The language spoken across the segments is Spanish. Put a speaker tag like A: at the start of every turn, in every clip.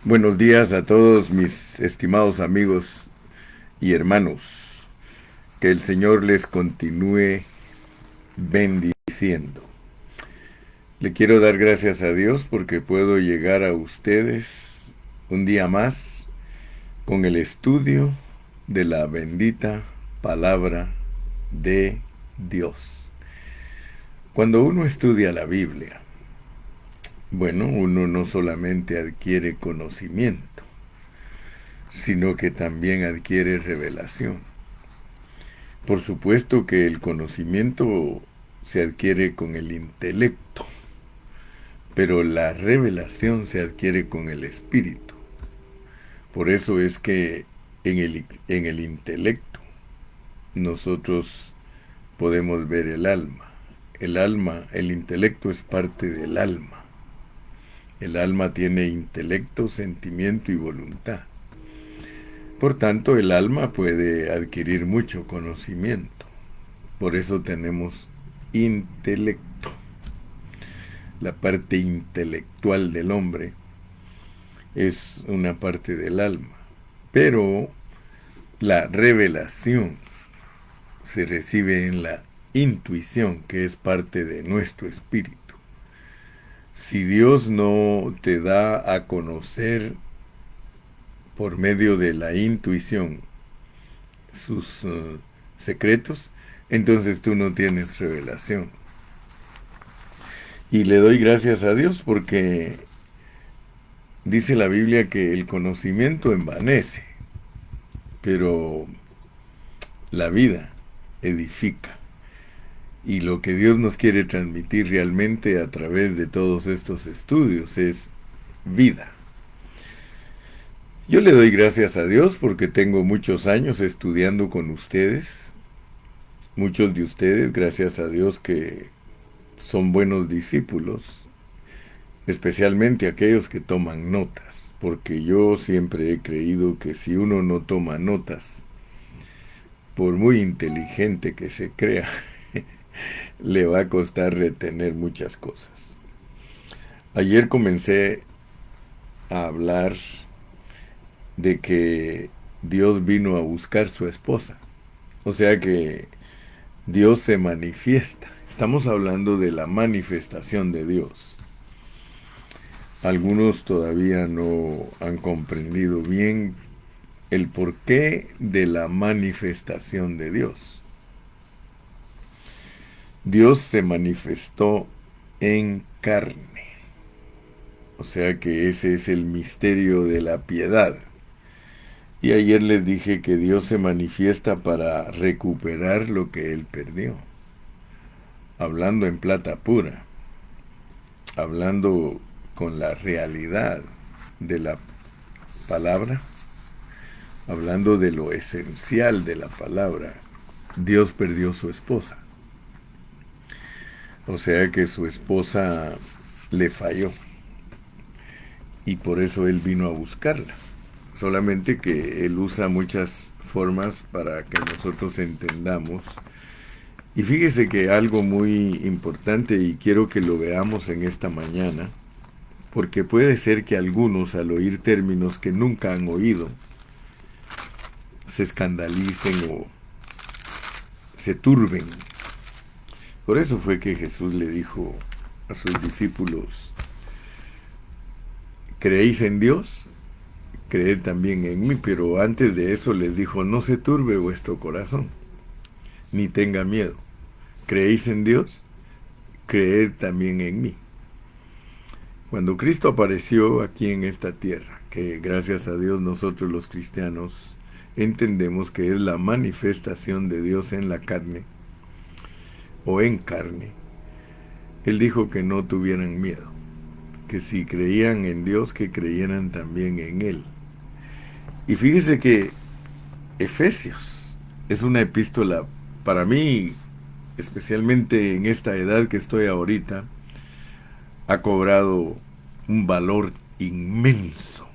A: Buenos días a todos mis estimados amigos y hermanos. Que el Señor les continúe bendiciendo. Le quiero dar gracias a Dios porque puedo llegar a ustedes un día más con el estudio de la bendita palabra de Dios. Cuando uno estudia la Biblia, bueno, uno no solamente adquiere conocimiento, sino que también adquiere revelación. Por supuesto que el conocimiento se adquiere con el intelecto, pero la revelación se adquiere con el espíritu. Por eso es que en el intelecto nosotros podemos ver el alma. El intelecto es parte del alma. El alma tiene intelecto, sentimiento y voluntad. Por tanto, el alma puede adquirir mucho conocimiento. Por eso tenemos intelecto. La parte intelectual del hombre es una parte del alma. Pero la revelación se recibe en la intuición, que es parte de nuestro espíritu. Si Dios no te da a conocer por medio de la intuición sus secretos, entonces tú no tienes revelación. Y le doy gracias a Dios porque dice la Biblia que el conocimiento envanece, pero la vida edifica. Y lo que Dios nos quiere transmitir realmente a través de todos estos estudios es vida. Yo le doy gracias a Dios porque tengo muchos años estudiando con ustedes. Muchos de ustedes, gracias a Dios, que son buenos discípulos, especialmente aquellos que toman notas, porque yo siempre he creído que si uno no toma notas, por muy inteligente que se crea, le va a costar retener muchas cosas. Ayer comencé a hablar de que Dios vino a buscar su esposa, o sea que Dios se manifiesta. Estamos hablando de la manifestación de Dios. Algunos todavía no han comprendido bien el porqué de la manifestación de Dios. Dios se manifestó en carne. O sea que ese es el misterio de la piedad. Y ayer les dije que Dios se manifiesta para recuperar lo que Él perdió. Hablando en plata pura. Hablando con la realidad de la palabra. Hablando de lo esencial de la palabra. Dios perdió su esposa. O sea que su esposa le falló. Y por eso Él vino a buscarla. Solamente que Él usa muchas formas para que nosotros entendamos. Y fíjese que algo muy importante, y quiero que lo veamos en esta mañana, porque puede ser que algunos al oír términos que nunca han oído, se escandalicen o se turben. Por eso fue que Jesús le dijo a sus discípulos: ¿creéis en Dios? Creed también en mí. Pero antes de eso les dijo: no se turbe vuestro corazón, ni tenga miedo. ¿Creéis en Dios? Creed también en mí. Cuando Cristo apareció aquí en esta tierra, que gracias a Dios nosotros los cristianos entendemos que es la manifestación de Dios en la carne, o en carne, Él dijo que no tuvieran miedo, que si creían en Dios, que creyeran también en Él. Y fíjese que Efesios es una epístola, para mí, especialmente en esta edad que estoy ahorita, ha cobrado un valor inmenso,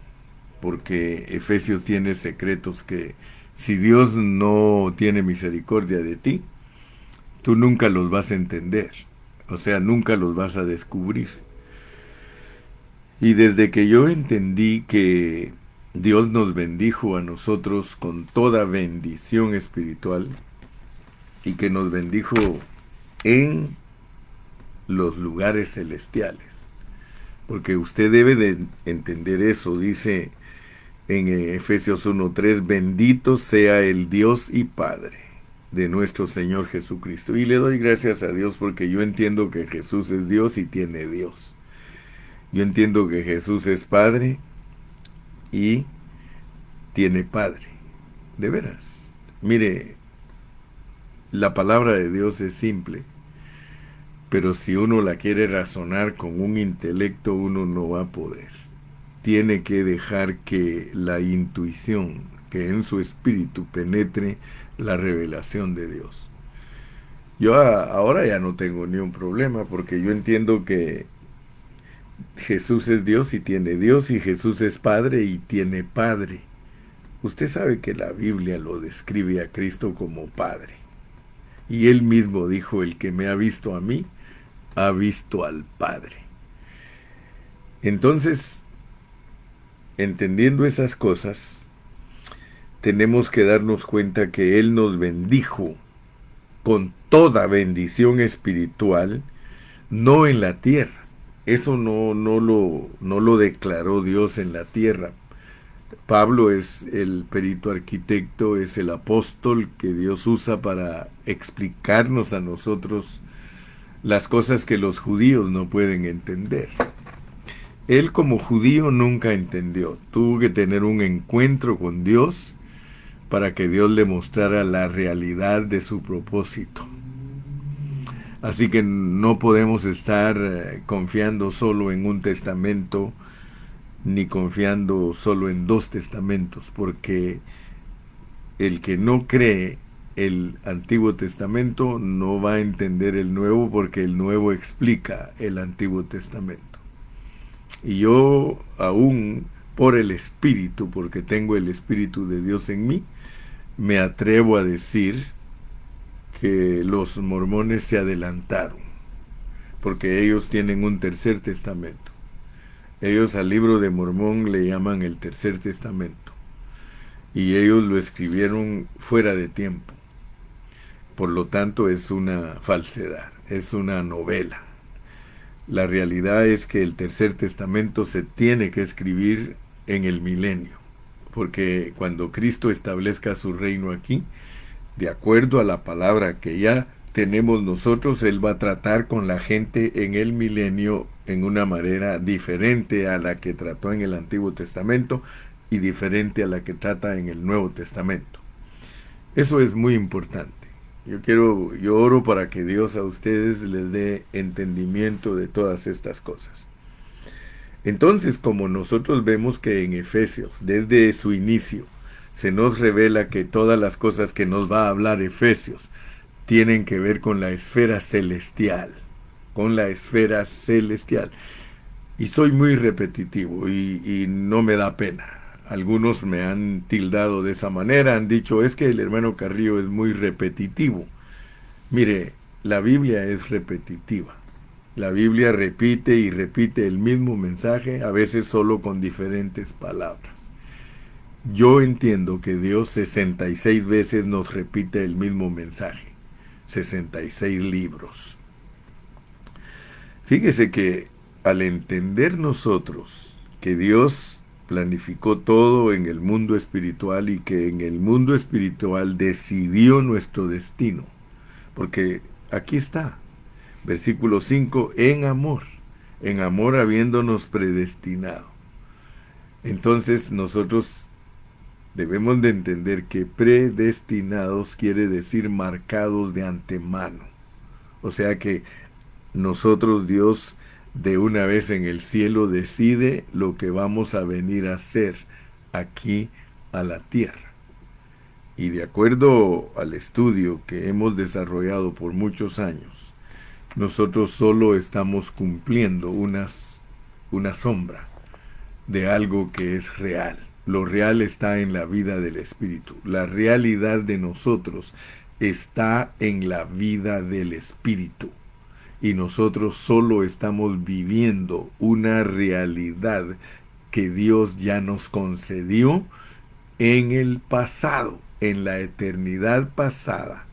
A: porque Efesios tiene secretos que si Dios no tiene misericordia de ti, tú nunca los vas a entender, o sea, nunca los vas a descubrir. Y desde que yo entendí que Dios nos bendijo a nosotros con toda bendición espiritual y que nos bendijo en los lugares celestiales, porque usted debe de entender eso, dice en Efesios 1:3, bendito sea el Dios y Padre de nuestro Señor Jesucristo. Y le doy gracias a Dios porque yo entiendo que Jesús es Dios y tiene Dios. Yo entiendo que Jesús es Padre y tiene Padre. De veras. Mire, la palabra de Dios es simple, pero si uno la quiere razonar con un intelecto, uno no va a poder. Tiene que dejar que la intuición, que en su espíritu penetre la revelación de Dios. Yo ahora ya no tengo ni un problema porque yo entiendo que Jesús es Dios y tiene Dios, y Jesús es Padre y tiene Padre. Usted sabe que la Biblia lo describe a Cristo como Padre. Y él mismo dijo, el que me ha visto a mí, ha visto al Padre. Entonces, entendiendo esas cosas, tenemos que darnos cuenta que Él nos bendijo con toda bendición espiritual, no en la tierra. Eso no lo declaró Dios en la tierra. Pablo es el perito arquitecto, es el apóstol que Dios usa para explicarnos a nosotros las cosas que los judíos no pueden entender. Él como judío nunca entendió. Tuvo que tener un encuentro con Dios para que Dios le mostrara la realidad de su propósito. Así que no podemos estar confiando solo en un testamento, ni confiando solo en dos testamentos, porque el que no cree el Antiguo Testamento no va a entender el Nuevo, porque el Nuevo explica el Antiguo Testamento. Y yo aún por el Espíritu, porque tengo el Espíritu de Dios en mí, me atrevo a decir que los mormones se adelantaron, porque ellos tienen un tercer testamento. Ellos al libro de Mormón le llaman el tercer testamento, y ellos lo escribieron fuera de tiempo. Por lo tanto es una falsedad, es una novela. La realidad es que el tercer testamento se tiene que escribir en el milenio, porque cuando Cristo establezca su reino aquí, de acuerdo a la palabra que ya tenemos nosotros, Él va a tratar con la gente en el milenio en una manera diferente a la que trató en el Antiguo Testamento y diferente a la que trata en el Nuevo Testamento. Eso es muy importante. Yo oro para que Dios a ustedes les dé entendimiento de todas estas cosas. Entonces, como nosotros vemos que en Efesios, desde su inicio, se nos revela que todas las cosas que nos va a hablar Efesios tienen que ver con la esfera celestial, con la esfera celestial. Y soy muy repetitivo y no me da pena. Algunos me han tildado de esa manera, han dicho, es que el hermano Carrillo es muy repetitivo. Mire, la Biblia es repetitiva. La Biblia repite y repite el mismo mensaje, a veces solo con diferentes palabras. Yo entiendo que Dios 66 veces nos repite el mismo mensaje, 66 libros. Fíjese que al entender nosotros que Dios planificó todo en el mundo espiritual y que en el mundo espiritual decidió nuestro destino, porque aquí está, versículo 5, en amor habiéndonos predestinado. Entonces nosotros debemos de entender que predestinados quiere decir marcados de antemano. O sea que nosotros, Dios, de una vez en el cielo decide lo que vamos a venir a hacer aquí a la tierra. Y de acuerdo al estudio que hemos desarrollado por muchos años, nosotros solo estamos cumpliendo una sombra de algo que es real. Lo real está en la vida del Espíritu. La realidad de nosotros está en la vida del Espíritu. y nosotros solo estamos viviendo una realidad que Dios ya nos concedió en el pasado, en la eternidad pasada.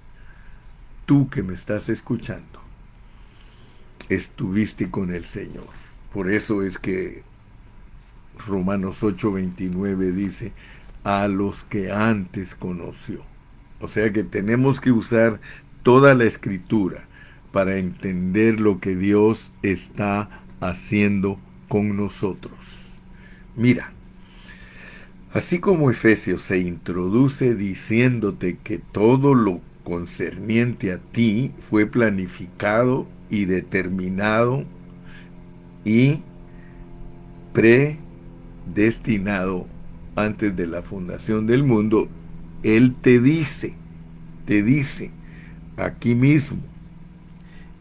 A: Tú que me estás escuchando, estuviste con el Señor. Por eso es que Romanos 8:29 dice, a los que antes conoció. O sea que tenemos que usar toda la escritura para entender lo que Dios está haciendo con nosotros. Mira, así como Efesios se introduce diciéndote que todo lo concerniente a ti fue planificado y determinado y predestinado antes de la fundación del mundo, Él te dice aquí mismo,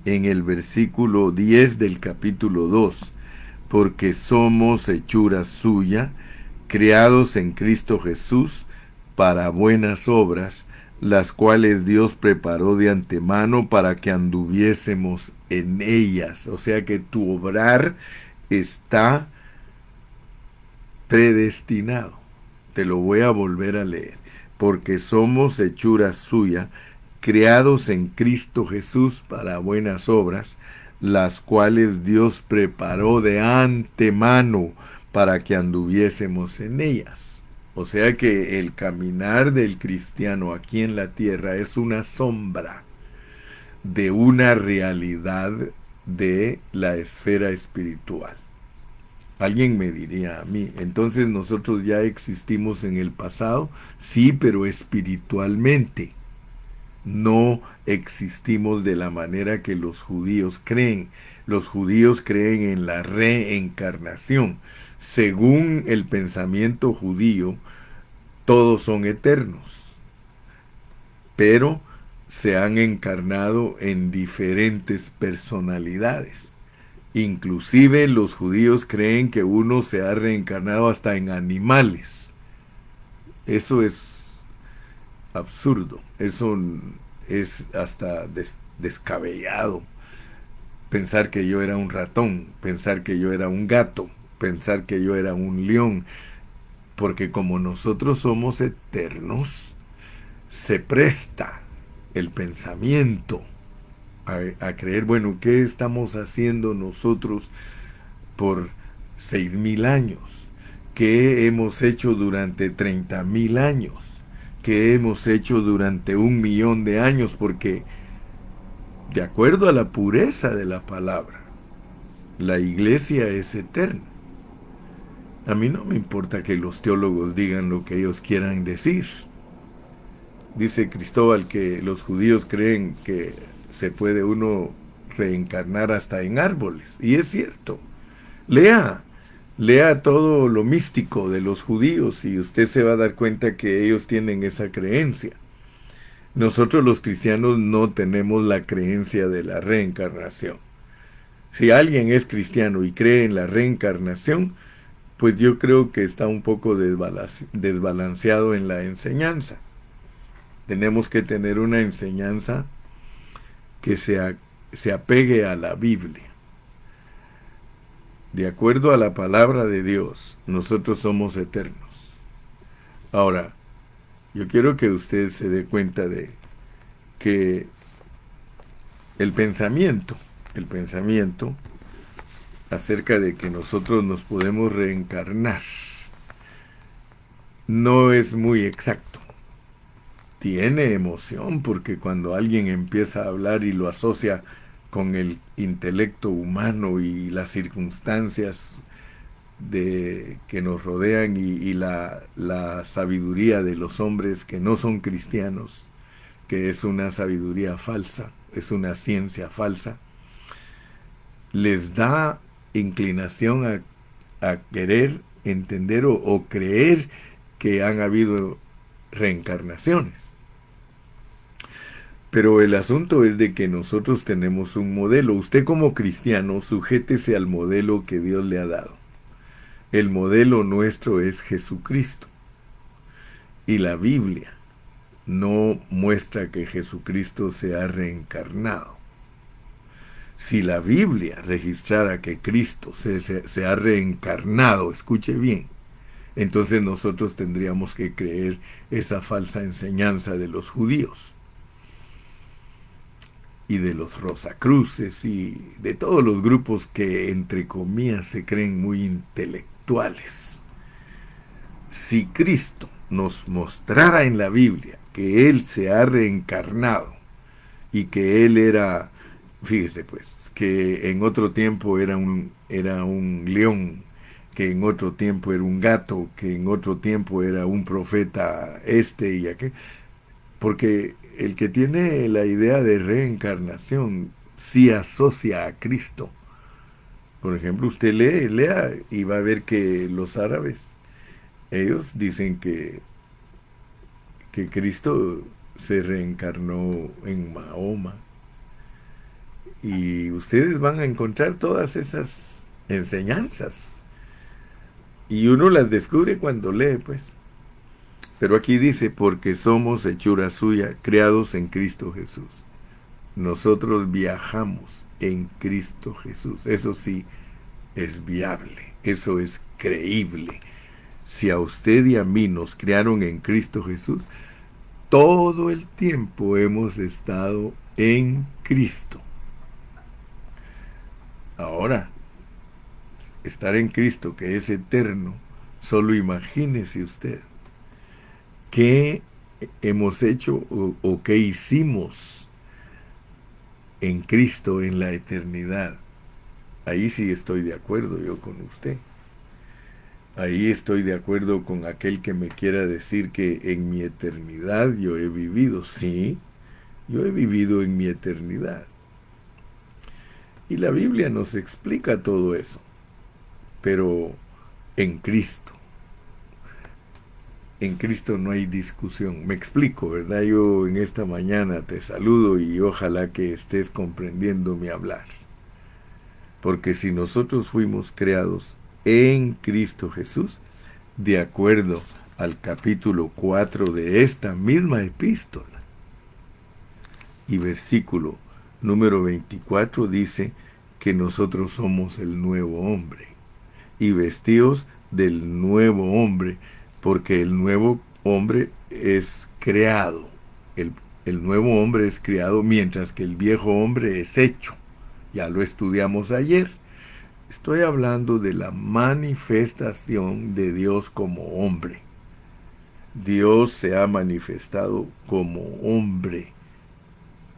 A: en el versículo 10 del capítulo 2, porque somos hechura suya, creados en Cristo Jesús para buenas obras, las cuales Dios preparó de antemano para que anduviésemos en ellas. O sea que tu obrar está predestinado. Te lo voy a volver a leer. Porque somos hechura suya, creados en Cristo Jesús para buenas obras, las cuales Dios preparó de antemano para que anduviésemos en ellas. O sea que el caminar del cristiano aquí en la tierra es una sombra de una realidad de la esfera espiritual. Alguien me diría a mí, entonces nosotros ya existimos en el pasado, sí, pero espiritualmente. No existimos de la manera que los judíos creen. Los judíos creen en la reencarnación. Según el pensamiento judío, todos son eternos, pero se han encarnado en diferentes personalidades. Inclusive los judíos creen que uno se ha reencarnado hasta en animales. Eso es absurdo, eso es hasta descabellado. Pensar que yo era un ratón, pensar que yo era un gato, pensar que yo era un león, porque como nosotros somos eternos, se presta el pensamiento a creer, bueno, ¿qué estamos haciendo nosotros por 6,000 años? ¿Qué hemos hecho durante 30,000 años? ¿Qué hemos hecho durante 1,000,000 de años? Porque de acuerdo a la pureza de la palabra, la iglesia es eterna. A mí no me importa que los teólogos digan lo que ellos quieran decir. Dice Cristóbal que los judíos creen que se puede uno reencarnar hasta en árboles. Y es cierto. Lea todo lo místico de los judíos y usted se va a dar cuenta que ellos tienen esa creencia. Nosotros los cristianos no tenemos la creencia de la reencarnación. Si alguien es cristiano y cree en la reencarnación, pues yo creo que está un poco desbalanceado en la enseñanza. Tenemos que tener una enseñanza que se apegue a la Biblia. De acuerdo a la palabra de Dios, nosotros somos eternos. Ahora, yo quiero que usted se dé cuenta de que el pensamiento acerca de que nosotros nos podemos reencarnar no es muy exacto. Tiene emoción porque cuando alguien empieza a hablar y lo asocia con el intelecto humano y las circunstancias que nos rodean y la sabiduría de los hombres que no son cristianos, que es una sabiduría falsa, es una ciencia falsa, les da inclinación a querer entender o creer que han habido reencarnaciones. Pero el asunto es de que nosotros tenemos un modelo. Usted como cristiano, sujétese al modelo que Dios le ha dado. El modelo nuestro es Jesucristo. Y la Biblia no muestra que Jesucristo se ha reencarnado. Si la Biblia registrara que Cristo se ha reencarnado, escuche bien, entonces nosotros tendríamos que creer esa falsa enseñanza de los judíos y de los Rosacruces y de todos los grupos que, entre comillas, se creen muy intelectuales. Si Cristo nos mostrara en la Biblia que Él se ha reencarnado y que Él era, fíjese pues, que en otro tiempo era un león, que en otro tiempo era un gato, que en otro tiempo era un profeta este y aquel, porque el que tiene la idea de reencarnación sí asocia a Cristo. Por ejemplo, usted lea y va a ver que los árabes, ellos dicen que Cristo se reencarnó en Mahoma. Y ustedes van a encontrar todas esas enseñanzas. Y uno las descubre cuando lee, pues. Pero aquí dice, porque somos hechura suya, creados en Cristo Jesús. Nosotros viajamos en Cristo Jesús. Eso sí es viable, eso es creíble. Si a usted y a mí nos crearon en Cristo Jesús, todo el tiempo hemos estado en Cristo. Ahora, estar en Cristo, que es eterno, solo imagínese usted qué hemos hecho o qué hicimos en Cristo en la eternidad. Ahí sí estoy de acuerdo yo con usted. Ahí estoy de acuerdo con aquel que me quiera decir que en mi eternidad yo he vivido. Sí, yo he vivido en mi eternidad. Y la Biblia nos explica todo eso. Pero en Cristo. En Cristo no hay discusión. Me explico, ¿verdad? Yo en esta mañana te saludo y ojalá que estés comprendiendo mi hablar. Porque si nosotros fuimos creados en Cristo Jesús, de acuerdo al capítulo 4 de esta misma epístola, y versículo número 24 dice que nosotros somos el nuevo hombre y vestidos del nuevo hombre, porque el nuevo hombre es creado. El nuevo hombre es creado mientras que el viejo hombre es hecho. Ya lo estudiamos ayer. Estoy hablando de la manifestación de Dios como hombre. Dios se ha manifestado como hombre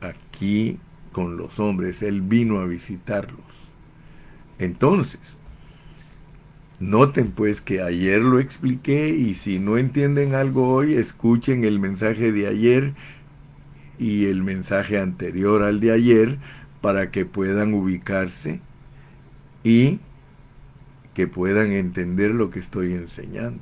A: aquí con los hombres. Él vino a visitarlos. Entonces, noten pues que ayer lo expliqué y si no entienden algo hoy, escuchen el mensaje de ayer y el mensaje anterior al de ayer para que puedan ubicarse y que puedan entender lo que estoy enseñando.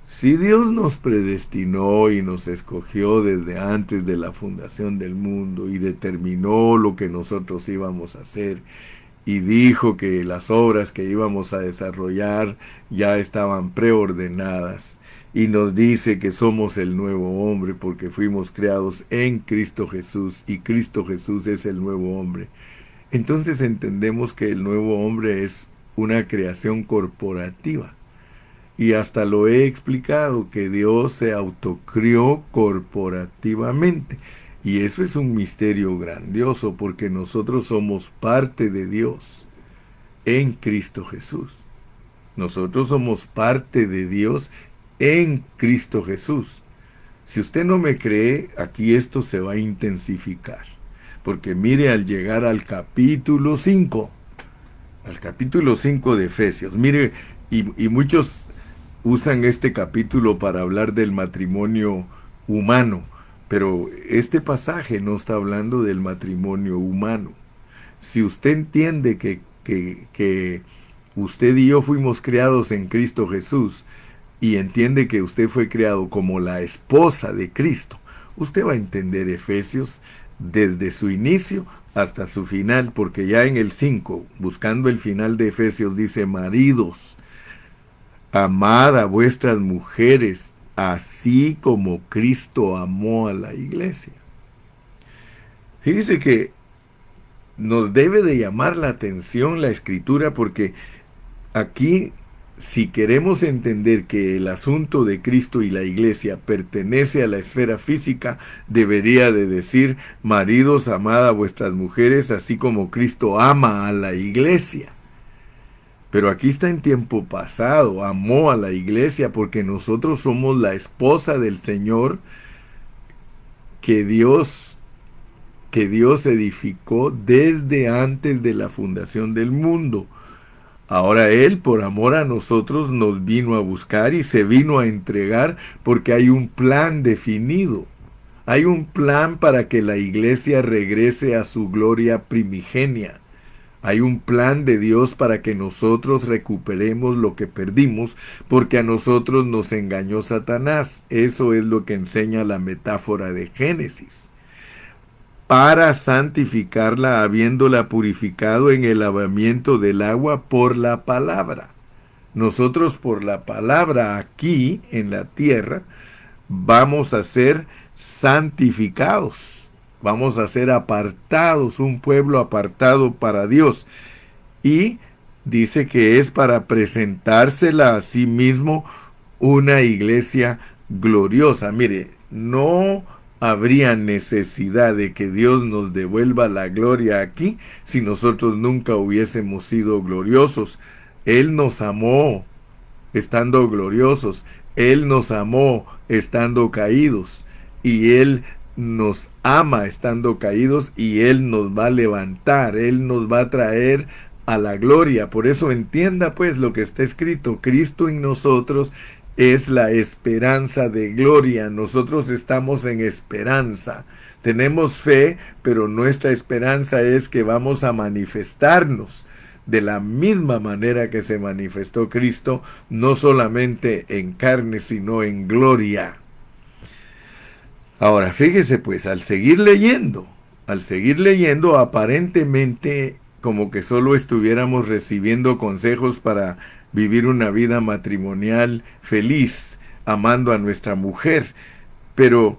A: Si Dios nos predestinó y nos escogió desde antes de la fundación del mundo y determinó lo que nosotros íbamos a hacer y dijo que las obras que íbamos a desarrollar ya estaban preordenadas y nos dice que somos el nuevo hombre porque fuimos creados en Cristo Jesús y Cristo Jesús es el nuevo hombre, entonces entendemos que el nuevo hombre es una creación corporativa. Y hasta lo he explicado, que Dios se autocrió corporativamente. Y eso es un misterio grandioso porque nosotros somos parte de Dios en Cristo Jesús. Nosotros somos parte de Dios en Cristo Jesús. Si usted no me cree, aquí esto se va a intensificar. Porque mire al llegar al capítulo 5 de Efesios, mire, y muchos usan este capítulo para hablar del matrimonio humano, pero este pasaje no está hablando del matrimonio humano. Si usted entiende que usted y yo fuimos creados en Cristo Jesús y entiende que usted fue creado como la esposa de Cristo, usted va a entender Efesios desde su inicio hasta su final, porque ya en el 5, buscando el final de Efesios, dice: maridos, amad a vuestras mujeres, así como Cristo amó a la iglesia. Fíjese que nos debe de llamar la atención la escritura, porque aquí, si queremos entender que el asunto de Cristo y la iglesia pertenece a la esfera física, debería de decir: maridos, amad a vuestras mujeres, así como Cristo ama a la iglesia. Pero aquí está en tiempo pasado, amó a la iglesia porque nosotros somos la esposa del Señor que Dios edificó desde antes de la fundación del mundo. Ahora Él, por amor a nosotros, nos vino a buscar y se vino a entregar, porque hay un plan definido. Hay un plan para que la iglesia regrese a su gloria primigenia. Hay un plan de Dios para que nosotros recuperemos lo que perdimos, porque a nosotros nos engañó Satanás. Eso es lo que enseña la metáfora de Génesis. Para santificarla, habiéndola purificado en el lavamiento del agua por la palabra. Nosotros, por la palabra aquí en la tierra, vamos a ser santificados. Vamos a ser apartados, un pueblo apartado para Dios. Y dice que es para presentársela a sí mismo una iglesia gloriosa. Mire, no habría necesidad de que Dios nos devuelva la gloria aquí si nosotros nunca hubiésemos sido gloriosos. Él nos amó estando gloriosos. Él nos amó estando caídos. Y Él nos ama estando caídos, y Él nos va a levantar. Él nos va a traer a la gloria. Por eso entienda pues lo que está escrito: Cristo en nosotros es la esperanza de gloria. Nosotros estamos en esperanza. Tenemos fe, pero nuestra esperanza es que vamos a manifestarnos de la misma manera que se manifestó Cristo, no solamente en carne, sino en gloria. Ahora, fíjese pues, al seguir leyendo, aparentemente como que solo estuviéramos recibiendo consejos para vivir una vida matrimonial feliz, amando a nuestra mujer. Pero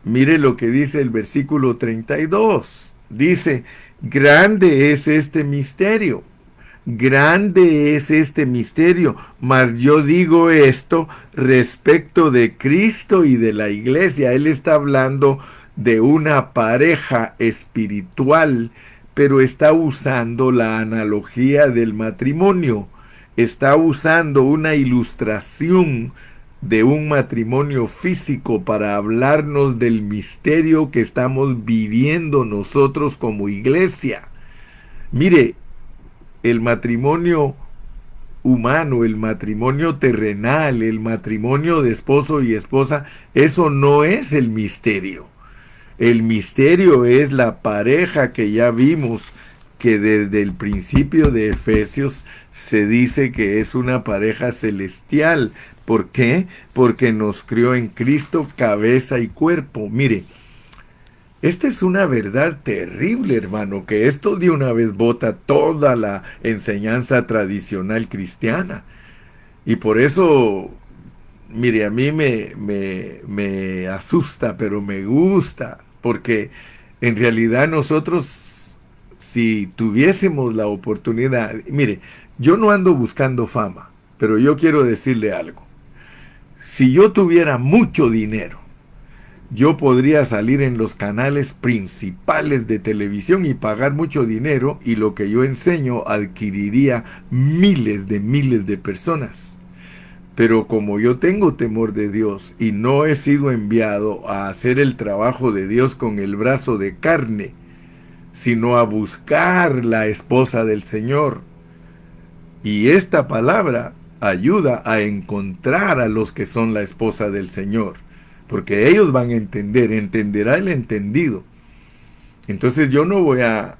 A: mire lo que dice el versículo 32. Dice: grande es este misterio. Grande es este misterio, mas yo digo esto respecto de Cristo y de la iglesia. Él está hablando de una pareja espiritual, pero está usando la analogía del matrimonio. Está usando una ilustración de un matrimonio físico para hablarnos del misterio que estamos viviendo nosotros como iglesia. Mire, el matrimonio humano, el matrimonio terrenal, el matrimonio de esposo y esposa, eso no es el misterio. El misterio es la pareja que ya vimos, que desde el principio de Efesios se dice que es una pareja celestial. ¿Por qué? Porque nos crió en Cristo cabeza y cuerpo. Mire, esta es una verdad terrible, hermano, que esto de una vez bota toda la enseñanza tradicional cristiana. Y por eso, mire, a mí me asusta, pero me gusta, porque en realidad nosotros, si tuviésemos la oportunidad, mire, yo no ando buscando fama, pero yo quiero decirle algo. Si yo tuviera mucho dinero, yo podría salir en los canales principales de televisión y pagar mucho dinero, y lo que yo enseño adquiriría miles de personas. Pero como yo tengo temor de Dios y no he sido enviado a hacer el trabajo de Dios con el brazo de carne, sino a buscar la esposa del Señor. Y esta palabra ayuda a encontrar a los que son la esposa del Señor, porque ellos van a entender, entenderá el entendido. Entonces yo no voy a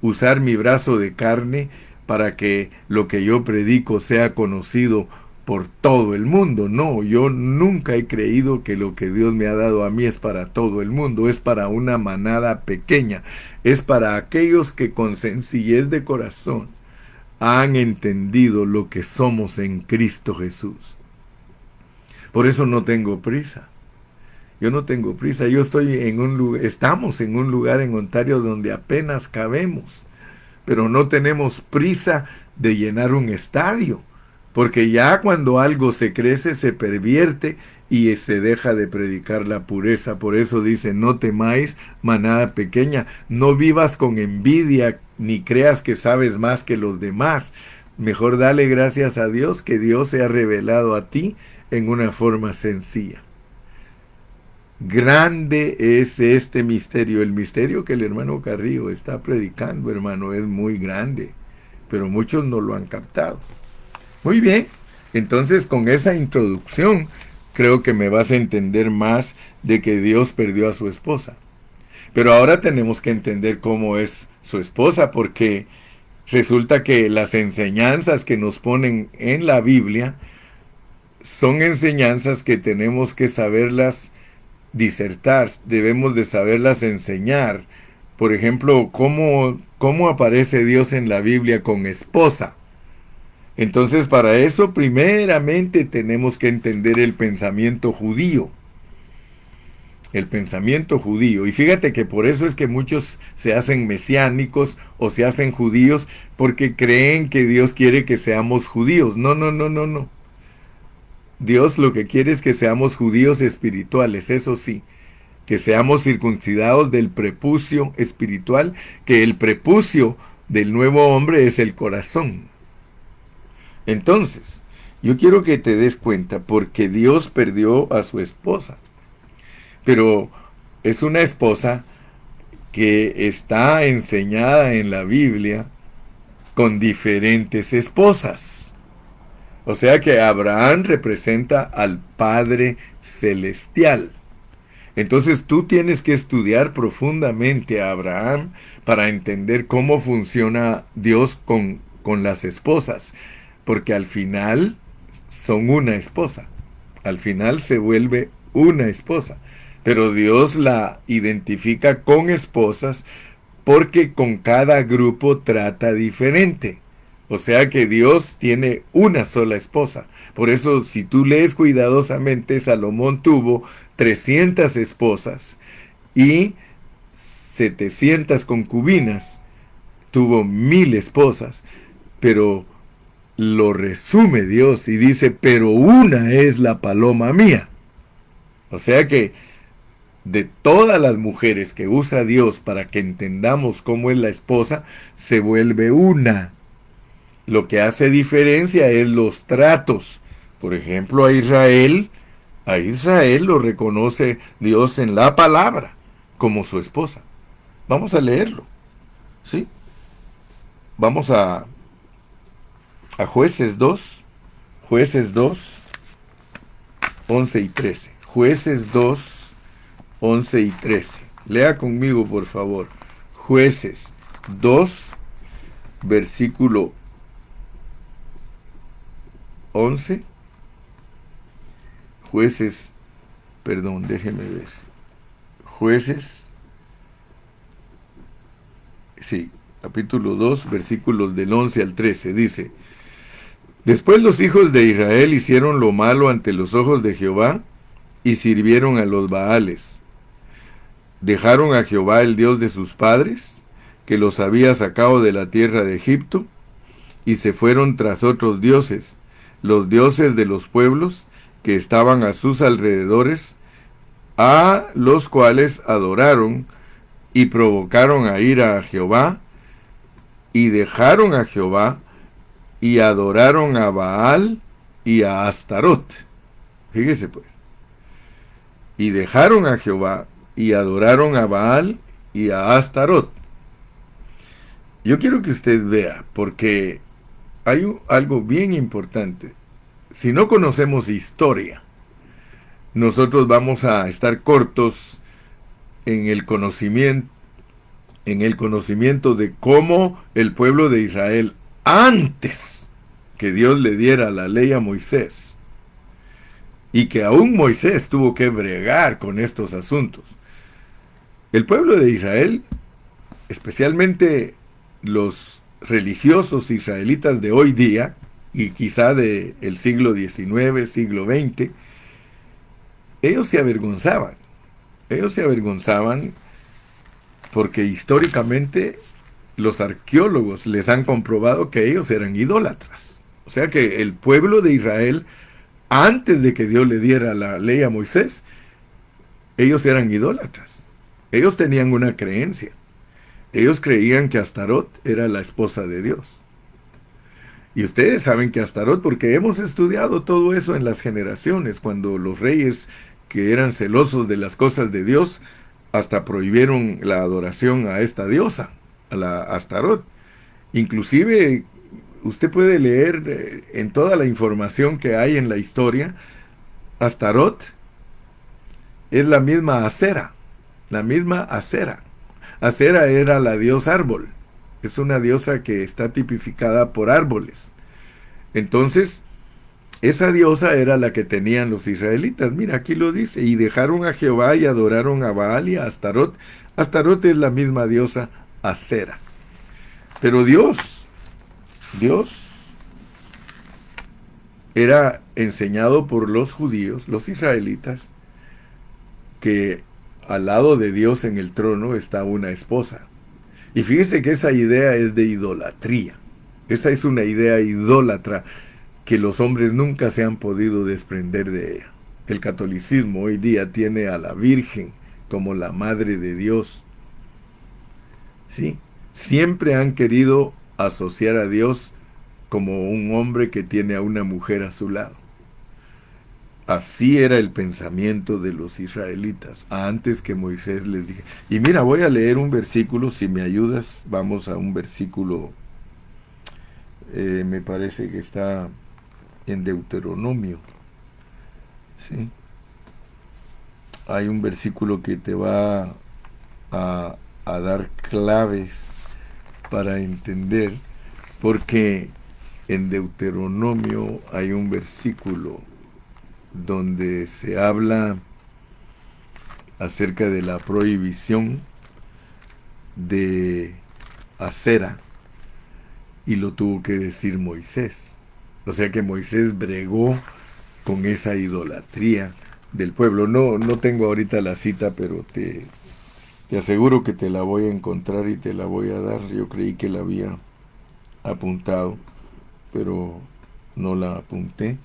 A: usar mi brazo de carne para que lo que yo predico sea conocido por todo el mundo. No, yo nunca he creído que lo que Dios me ha dado a mí es para todo el mundo, es para una manada pequeña, es para aquellos que con sencillez de corazón han entendido lo que somos en Cristo Jesús. Por eso no tengo prisa. Yo no tengo prisa, yo estoy en un lugar, estamos en un lugar en Ontario donde apenas cabemos, pero no tenemos prisa de llenar un estadio, porque ya cuando algo se crece, se pervierte y se deja de predicar la pureza. Por eso dice, no temáis, manada pequeña, no vivas con envidia, ni creas que sabes más que los demás. Mejor dale gracias a Dios que Dios se ha revelado a ti en una forma sencilla. Grande es este misterio. El misterio que el hermano Carrillo está predicando, hermano, es muy grande, pero muchos no lo han captado. Muy bien, entonces con esa introducción creo que me vas a entender más de que Dios perdió a su esposa. Pero ahora tenemos que entender cómo es su esposa, porque resulta que las enseñanzas que nos ponen en la Biblia son enseñanzas que tenemos que saberlas disertar, debemos de saberlas enseñar. Por ejemplo, ¿cómo aparece Dios en la Biblia con esposa? Entonces, para eso, primeramente tenemos que entender el pensamiento judío. El pensamiento judío. Y fíjate que por eso es que muchos se hacen mesiánicos o se hacen judíos, porque creen que Dios quiere que seamos judíos. No, no, no, no, no. Dios lo que quiere es que seamos judíos espirituales, eso sí, que seamos circuncidados del prepucio espiritual, que el prepucio del nuevo hombre es el corazón. Entonces, yo quiero que te des cuenta porque Dios perdió a su esposa, pero es una esposa que está enseñada en la Biblia con diferentes esposas. O sea que Abraham representa al Padre Celestial. Entonces tú tienes que estudiar profundamente a Abraham para entender cómo funciona Dios con las esposas. Porque al final son una esposa. Al final se vuelve una esposa. Pero Dios la identifica con esposas porque con cada grupo trata diferente. O sea que Dios tiene una sola esposa. Por eso, si tú lees cuidadosamente, Salomón tuvo 300 esposas y 700 concubinas. Tuvo 1000 esposas. Pero lo resume Dios y dice, pero una es la paloma mía. O sea que de todas las mujeres que usa Dios para que entendamos cómo es la esposa, se vuelve una. Lo que hace diferencia es los tratos. Por ejemplo, a Israel lo reconoce Dios en la palabra como su esposa. Vamos a leerlo, ¿sí? Vamos a Jueces 2, 11 y 13. Jueces 2, 11 y 13. Lea conmigo, por favor. Jueces 2, versículo 11. Jueces, perdón, déjeme ver. Jueces, sí, capítulo 2, versículos del 11 al 13, dice: Después los hijos de Israel hicieron lo malo ante los ojos de Jehová y sirvieron a los Baales. Dejaron a Jehová el Dios de sus padres, que los había sacado de la tierra de Egipto, y se fueron tras otros dioses, los dioses de los pueblos que estaban a sus alrededores, a los cuales adoraron y provocaron a ira a Jehová, y dejaron a Jehová y adoraron a Baal y a Astarot. Fíjese pues. Y dejaron a Jehová y adoraron a Baal y a Astarot. Yo quiero que usted vea, porque hay algo bien importante. Si no conocemos historia, nosotros vamos a estar cortos en el conocimiento de cómo el pueblo de Israel, antes que Dios le diera la ley a Moisés, y que aún Moisés tuvo que bregar con estos asuntos. El pueblo de Israel, especialmente los religiosos israelitas de hoy día, y quizá del siglo XIX, siglo XX, ellos se avergonzaban. Ellos se avergonzaban porque históricamente los arqueólogos les han comprobado que ellos eran idólatras. O sea que el pueblo de Israel, antes de que Dios le diera la ley a Moisés, ellos eran idólatras. Ellos tenían una creencia. Ellos creían que Astarot era la esposa de Dios. Y ustedes saben que Astarot, porque hemos estudiado todo eso en las generaciones, cuando los reyes que eran celosos de las cosas de Dios, hasta prohibieron la adoración a esta diosa, a la Astarot. Inclusive, usted puede leer en toda la información que hay en la historia, Astarot es la misma Acera, la misma Acera. Acera era la diosa árbol. Es una diosa que está tipificada por árboles. Entonces, esa diosa era la que tenían los israelitas. Mira, aquí lo dice. Y dejaron a Jehová y adoraron a Baal y a Astarot. Astarot es la misma diosa Acera. Pero Dios era enseñado por los judíos, los israelitas, que al lado de Dios en el trono está una esposa. Y fíjese que esa idea es de idolatría. Esa es una idea idólatra que los hombres nunca se han podido desprender de ella. El catolicismo hoy día tiene a la Virgen como la Madre de Dios. ¿Sí? Siempre han querido asociar a Dios como un hombre que tiene a una mujer a su lado. Así era el pensamiento de los israelitas antes que Moisés les dije. Y mira, voy a leer un versículo, si me ayudas, vamos a un versículo, me parece que está en Deuteronomio. ¿Sí? Hay un versículo que te va a dar claves para entender, porque en Deuteronomio hay un versículo donde se habla acerca de la prohibición de Acera, y lo tuvo que decir Moisés. O sea que Moisés bregó con esa idolatría del pueblo. No tengo ahorita la cita, pero te aseguro que te la voy a encontrar y te la voy a dar. Yo creí que la había apuntado, pero no la apunté.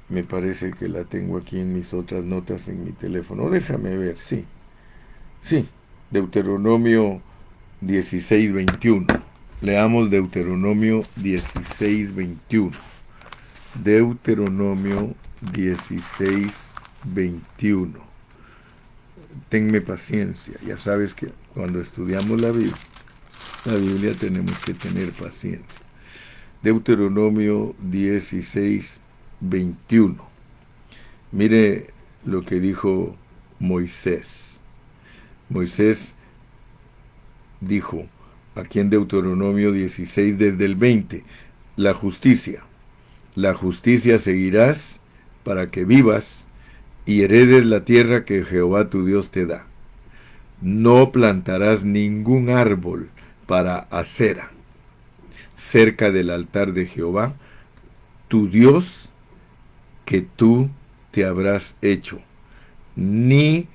A: Me parece que la tengo aquí en mis otras notas en mi teléfono. Déjame ver, sí. Sí, Deuteronomio 16:21. Leamos Deuteronomio 16:21. Deuteronomio 16:21. Tenme paciencia. Ya sabes que cuando estudiamos la Biblia tenemos que tener paciencia. Deuteronomio 16:21. Mire lo que dijo Moisés. Moisés dijo aquí en Deuteronomio 16 desde el 20, la justicia seguirás para que vivas y heredes la tierra que Jehová tu Dios te da. No plantarás ningún árbol para Acera cerca del altar de Jehová tu Dios que tú te habrás hecho, ni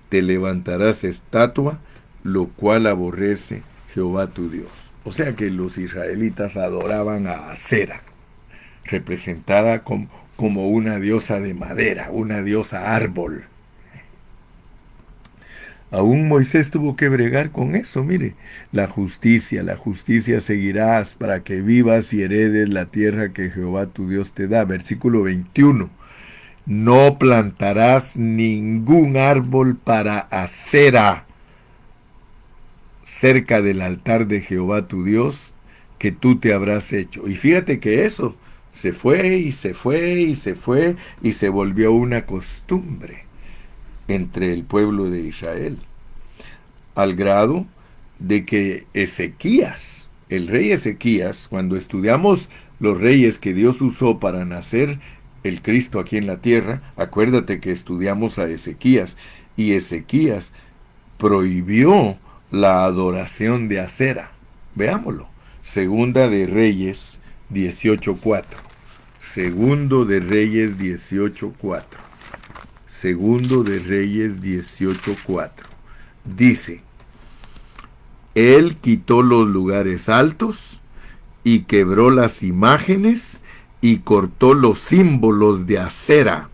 A: te levantarás estatua, lo cual aborrece Jehová tu Dios. O sea que los israelitas adoraban a Acera, representada como una diosa de madera, una diosa árbol. Aún Moisés tuvo que bregar con eso, mire, la justicia seguirás para que vivas y heredes la tierra que Jehová tu Dios te da. Versículo 21. No plantarás ningún árbol para Acera cerca del altar de Jehová tu Dios que tú te habrás hecho. Y fíjate que eso se fue y se fue y se fue y se volvió una costumbre entre el pueblo de Israel, al grado de que Ezequías, el rey Ezequías, cuando estudiamos los reyes que Dios usó para nacer el Cristo aquí en la tierra, acuérdate que estudiamos a Ezequías, y Ezequías prohibió la adoración de Acera. Veámoslo. Segunda de Reyes 18:4. Segundo de Reyes 18:4. Segundo de Reyes 18:4. Dice, Él quitó los lugares altos y quebró las imágenes y cortó los símbolos de acera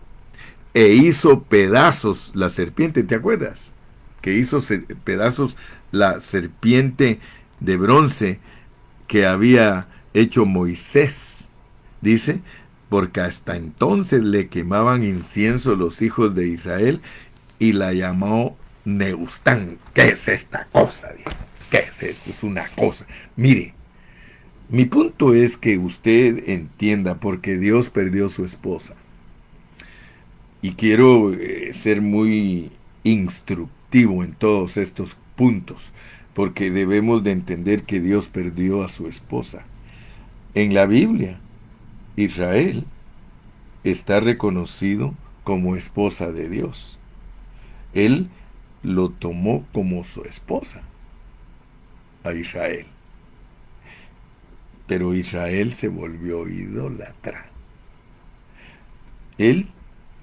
A: e hizo pedazos la serpiente, ¿te acuerdas? Que hizo pedazos la serpiente de bronce que había hecho Moisés, dice, porque hasta entonces le quemaban incienso los hijos de Israel y la llamó Neustán. ¿Qué es esta cosa? Dijo. ¿Qué es esto? Es una cosa. Mire, mi punto es que usted entienda porque Dios perdió su esposa. Y quiero ser muy instructivo en todos estos puntos, porque debemos de entender que Dios perdió a su esposa. En la Biblia, Israel está reconocido como esposa de Dios. Él lo tomó como su esposa a Israel. Pero Israel se volvió idólatra. Él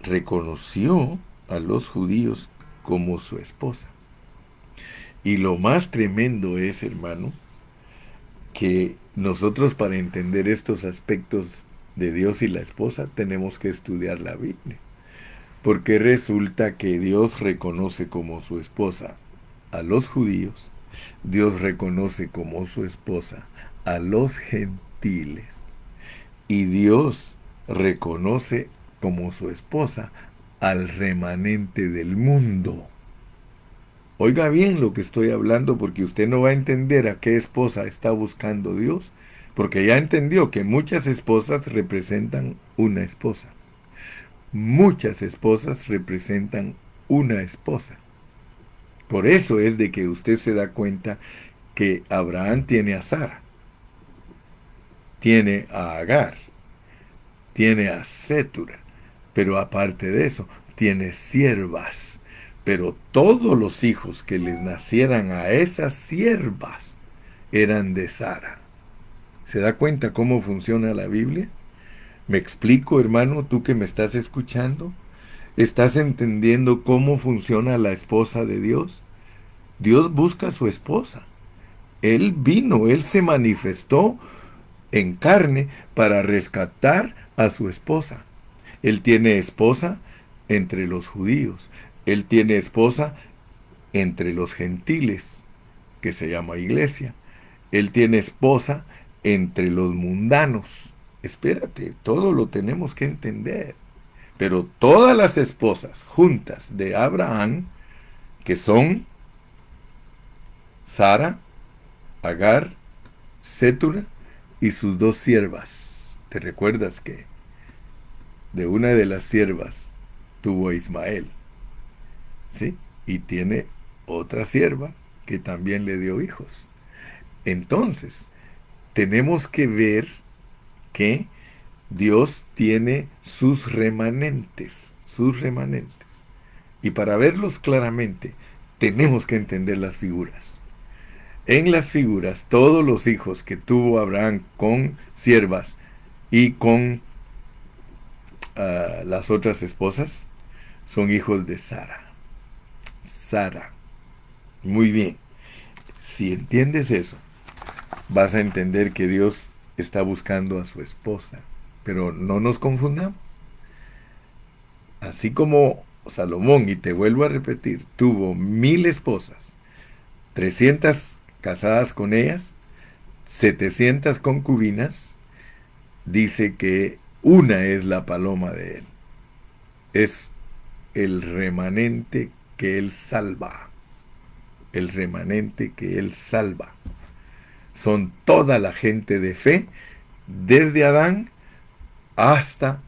A: reconoció a los judíos como su esposa. Y lo más tremendo es, hermano, que nosotros para entender estos aspectos de Dios y la esposa tenemos que estudiar la Biblia. Porque resulta que Dios reconoce como su esposa a los judíos, Dios reconoce como su esposa a los gentiles y Dios reconoce como su esposa al remanente del mundo. Oiga bien lo que estoy hablando porque usted no va a entender a qué esposa está buscando Dios, porque ya entendió que muchas esposas representan una esposa. Muchas esposas representan una esposa. Por eso es de que usted se da cuenta que Abraham tiene a Sara, tiene a Agar, tiene a Sétura, pero aparte de eso, tiene siervas. Pero todos los hijos que les nacieran a esas siervas eran de Sara. ¿Se da cuenta cómo funciona la Biblia? ¿Me explico, hermano, tú que me estás escuchando? ¿Estás entendiendo cómo funciona la esposa de Dios? Dios busca a su esposa. Él vino, Él se manifestó en carne para rescatar a su esposa. Él tiene esposa entre los judíos. Él tiene esposa entre los gentiles, que se llama iglesia. Él tiene esposa entre los mundanos. Espérate, todo lo tenemos que entender. Pero todas las esposas juntas de Abraham, que son Sara, Agar, Sétura y sus dos siervas. ¿Te recuerdas que de una de las siervas tuvo a Ismael? ¿Sí? Y tiene otra sierva que también le dio hijos. Entonces, tenemos que ver que Dios tiene sus remanentes, sus remanentes. Y para verlos claramente, tenemos que entender las figuras. En las figuras, todos los hijos que tuvo Abraham con siervas y con las otras esposas son hijos de Sara. Sara. Muy bien. Si entiendes eso, vas a entender que Dios está buscando a su esposa. Pero no nos confundamos. Así como Salomón, y te vuelvo a repetir, tuvo 1000 esposas, 300 casadas con ellas, 700 concubinas, dice que una es la paloma de él. Es el remanente que él salva. El remanente que él salva. Son toda la gente de fe, desde Adán hasta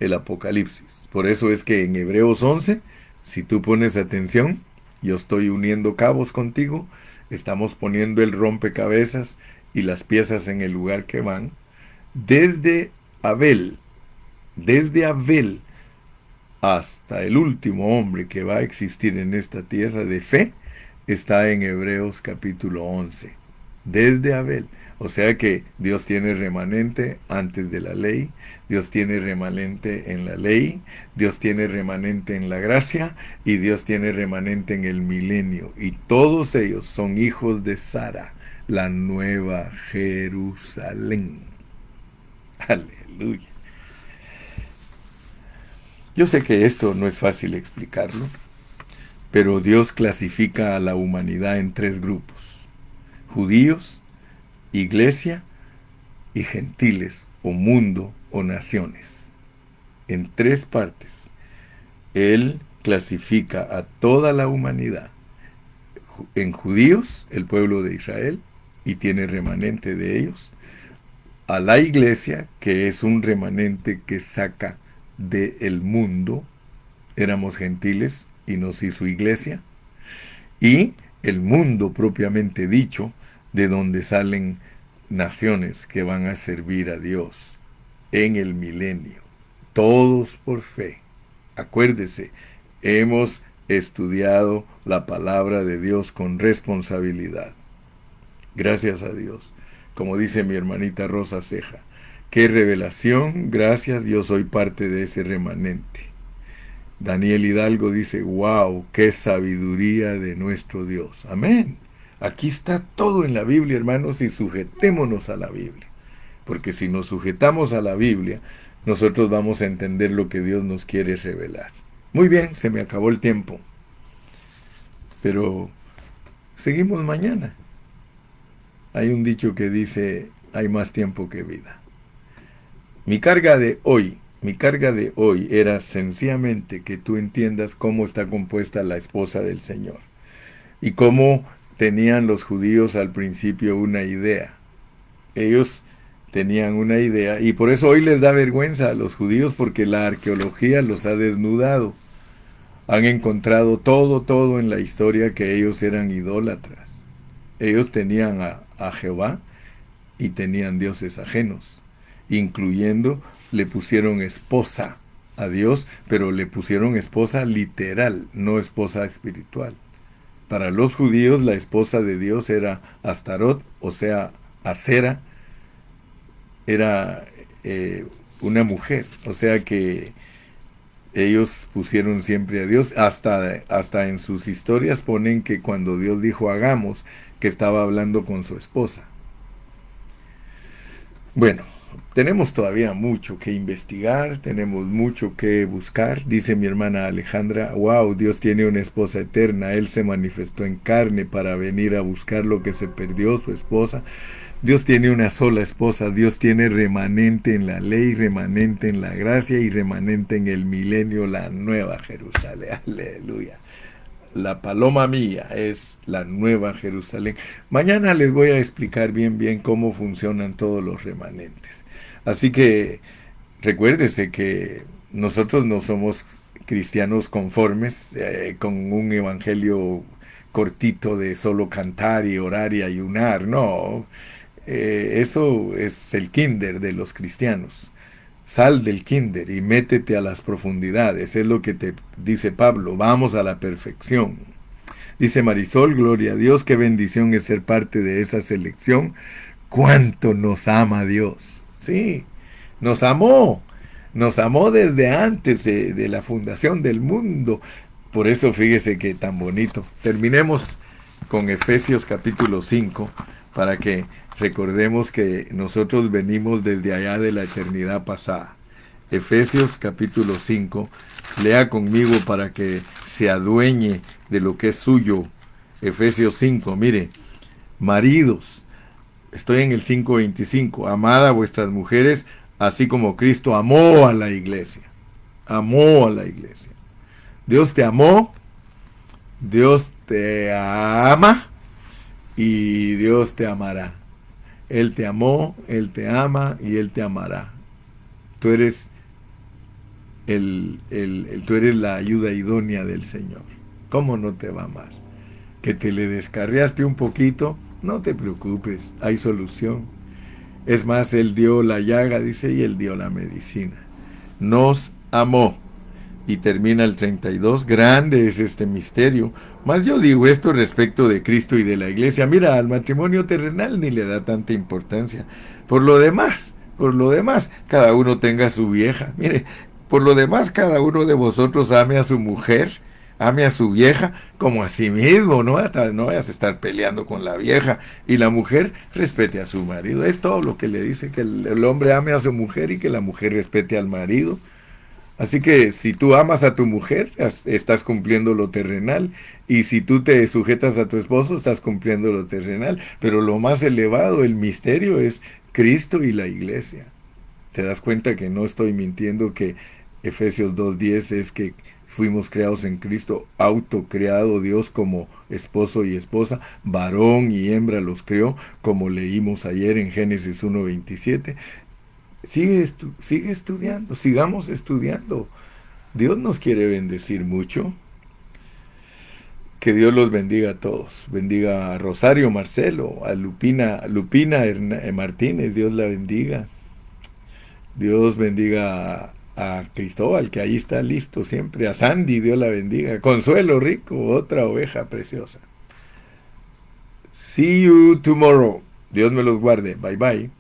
A: el Apocalipsis. Por eso es que en Hebreos 11, si tú pones atención, yo estoy uniendo cabos contigo, estamos poniendo el rompecabezas y las piezas en el lugar que van, desde Abel hasta el último hombre que va a existir en esta tierra de fe, está en Hebreos capítulo 11. Desde Abel O sea que Dios tiene remanente antes de la ley, Dios tiene remanente en la ley, Dios tiene remanente en la gracia y Dios tiene remanente en el milenio. Y todos ellos son hijos de Sara, la nueva Jerusalén. Aleluya. Yo sé que esto no es fácil explicarlo, pero Dios clasifica a la humanidad en tres grupos: judíos, iglesia y gentiles, o mundo, o naciones. En tres partes. Él clasifica a toda la humanidad en judíos, el pueblo de Israel, y tiene remanente de ellos; a la iglesia, que es un remanente que saca del mundo, éramos gentiles y nos hizo iglesia; y el mundo propiamente dicho, de donde salen naciones que van a servir a Dios en el milenio, todos por fe. Acuérdese, hemos estudiado la palabra de Dios con responsabilidad. Gracias a Dios. Como dice mi hermanita Rosa Ceja, qué revelación, gracias, yo soy parte de ese remanente. Daniel Hidalgo dice, wow, qué sabiduría de nuestro Dios. Amén. Aquí está todo en la Biblia, hermanos, y sujetémonos a la Biblia. Porque si nos sujetamos a la Biblia, nosotros vamos a entender lo que Dios nos quiere revelar. Muy bien, se me acabó el tiempo. Pero seguimos mañana. Hay un dicho que dice, hay más tiempo que vida. Mi carga de hoy era sencillamente que tú entiendas cómo está compuesta la esposa del Señor y cómo tenían los judíos al principio una idea. Ellos tenían una idea y por eso hoy les da vergüenza a los judíos, porque la arqueología los ha desnudado. Han encontrado todo en la historia que ellos eran idólatras. Ellos tenían a Jehová y tenían dioses ajenos, incluyendo, le pusieron esposa a Dios, pero le pusieron esposa literal, no esposa espiritual. Para los judíos la esposa de Dios era Astarot, o sea, Acera, era una mujer, o sea que ellos pusieron siempre a Dios, hasta en sus historias ponen que cuando Dios dijo hagamos, que estaba hablando con su esposa. Bueno, tenemos todavía mucho que investigar, tenemos mucho que buscar. Dice mi hermana Alejandra, wow, Dios tiene una esposa eterna, Él se manifestó en carne para venir a buscar lo que se perdió, su esposa. Dios tiene una sola esposa, Dios tiene remanente en la ley, remanente en la gracia y remanente en el milenio, la nueva Jerusalén. Aleluya. La paloma mía es la nueva Jerusalén. Mañana les voy a explicar bien cómo funcionan todos los remanentes. Así que recuérdese que nosotros no somos cristianos conformes, con un evangelio cortito de solo cantar y orar y ayunar. No, eso es el kinder de los cristianos. Sal del kinder y métete a las profundidades. Es lo que te dice Pablo. Vamos a la perfección. Dice Marisol, gloria a Dios, qué bendición es ser parte de esa selección. Cuánto nos ama Dios. Sí, nos amó desde antes de la fundación del mundo. Por eso fíjese que tan bonito. Terminemos con Efesios capítulo 5 para que recordemos que nosotros venimos desde allá de la eternidad pasada. Efesios capítulo 5, lea conmigo para que se adueñe de lo que es suyo. Efesios 5, mire, maridos, estoy en el 5:25, amad a vuestras mujeres, así como Cristo amó a la iglesia. Amó a la iglesia. Dios te amó, Dios te ama y Dios te amará. Él te amó, Él te ama y Él te amará. Tú eres tú eres la ayuda idónea del Señor. ¿Cómo no te va a amar? Que te le descarriaste un poquito, no te preocupes, hay solución. Es más, Él dio la llaga, dice, y Él dio la medicina. Nos amó. y termina el 32. Grande es este misterio. Mas yo digo esto respecto de Cristo y de la iglesia. Mira, al matrimonio terrenal ni le da tanta importancia. Por lo demás, cada uno tenga su vieja. Mire, por lo demás, cada uno de vosotros ame a su mujer, ame a su vieja como a sí mismo, ¿no? No vayas a estar peleando con la vieja. Y la mujer respete a su marido. Es todo lo que le dice, que el hombre ame a su mujer y que la mujer respete al marido. Así que si tú amas a tu mujer, estás cumpliendo lo terrenal. Y si tú te sujetas a tu esposo, estás cumpliendo lo terrenal. Pero lo más elevado, el misterio, es Cristo y la iglesia. Te das cuenta que no estoy mintiendo, que Efesios 2:10 es que fuimos creados en Cristo, autocreado Dios como esposo y esposa, varón y hembra los creó, como leímos ayer en Génesis 1:27. Sigue estudiando, sigamos estudiando. Dios nos quiere bendecir mucho. Que Dios los bendiga a todos. Bendiga a Rosario Marcelo, a Lupina Martínez, Dios la bendiga. Dios bendiga a Cristóbal, que ahí está listo siempre. A Sandy, Dios la bendiga. Consuelo Rico, otra oveja preciosa. See you tomorrow. Dios me los guarde. Bye bye.